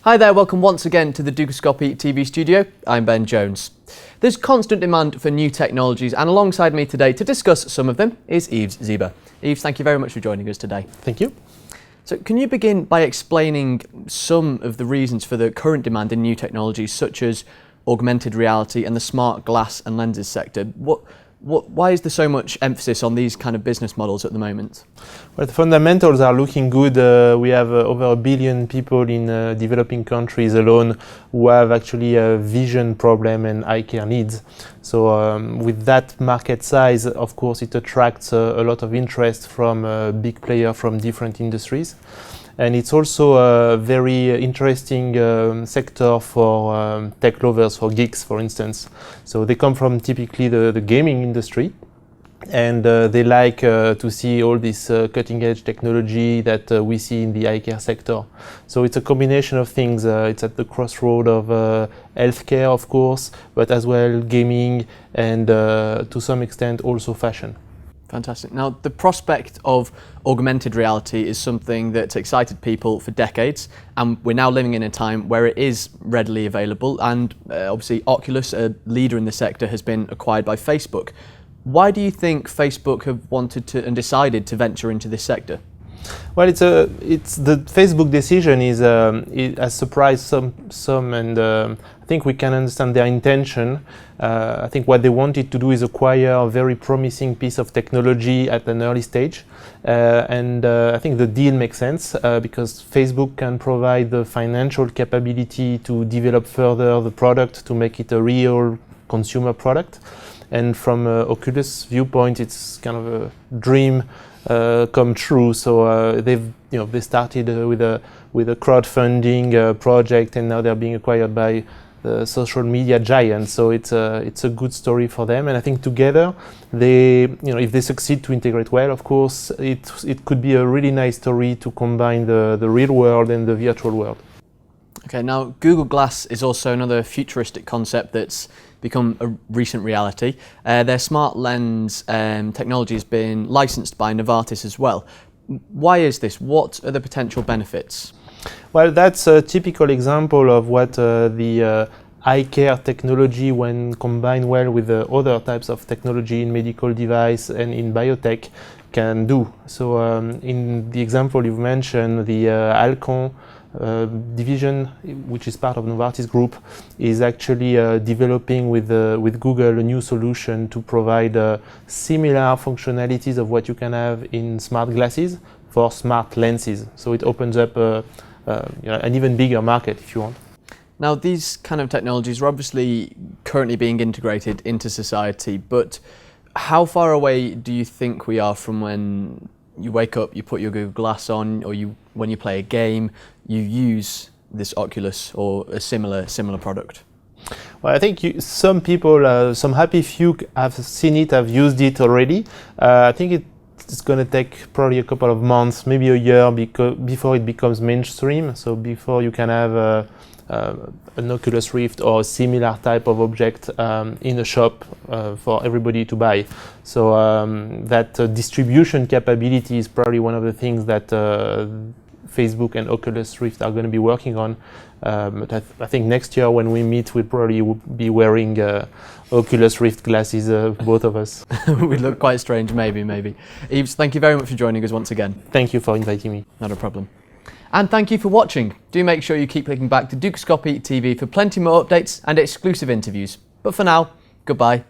Hi there, welcome once again to the Dukascopy TV studio. I'm Ben Jones. There's constant demand for new technologies, and alongside me today to discuss some of them is Yves Zieba. Yves, thank you very much for joining us today. Thank you. So can you begin by explaining some of the reasons for the current demand in new technologies such as augmented reality and the smart glass and lenses sector? Why is there so much emphasis on these kind of business models at the moment? Well, the fundamentals are looking good. We have over 1 billion people in developing countries alone who have actually a vision problem and eye care needs. So with that market size, of course, it attracts a lot of interest from big players from different industries. And it's also a very interesting sector for tech lovers, for geeks, for instance. So they come from typically the gaming industry, and they like to see all this cutting-edge technology that we see in the eye care sector. So it's a combination of things. It's at the crossroad of healthcare, of course, but as well gaming and to some extent also fashion. Fantastic. Now, the prospect of augmented reality is something that's excited people for decades, and we're now living in a time where it is readily available, and obviously Oculus, a leader in the sector, has been acquired by Facebook. Why do you think Facebook have wanted to and decided to venture into this sector? Well, it's the Facebook decision has surprised some, and I think we can understand their intention. I think what they wanted to do is acquire a very promising piece of technology at an early stage, and I think the deal makes sense because Facebook can provide the financial capability to develop further the product to make it a real consumer product, and from Oculus' viewpoint, it's kind of a dream come true. So they started with a crowdfunding project, and now they're being acquired by the social media giant. So it's a good story for them, and I think together if they succeed to integrate well, of course, it could be a really nice story to combine the real world and the virtual world. Okay, now Google Glass is also another futuristic concept that's become a recent reality. Their smart lens technology has been licensed by Novartis as well. Why is this? What are the potential benefits? Well, that's a typical example of what the eye care technology, when combined well with other types of technology in medical device and in biotech, can do. So in the example you've mentioned, the Alcon division, which is part of Novartis Group, is actually developing with Google a new solution to provide similar functionalities of what you can have in smart glasses for smart lenses. So it opens up an even bigger market, if you want. Now, these kind of technologies are obviously currently being integrated into society, but how far away do you think we are from when you wake up, you put your Google Glass on, or when you play a game, you use this Oculus or a similar product? Well, I think some people, some happy few have seen it, have used it already. I think it's going to take probably a couple of months, maybe a year, before it becomes mainstream. So before you can have an Oculus Rift or a similar type of object in a shop for everybody to buy. So that distribution capability is probably one of the things that Facebook and Oculus Rift are going to be working on. But I think next year when we meet, we'll probably be wearing Oculus Rift glasses, both of us. We'd look quite strange, maybe. Yves, thank you very much for joining us once again. Thank you for inviting me. Not a problem. And thank you for watching. Do make sure you keep clicking back to Dukascopy TV for plenty more updates and exclusive interviews. But for now, goodbye.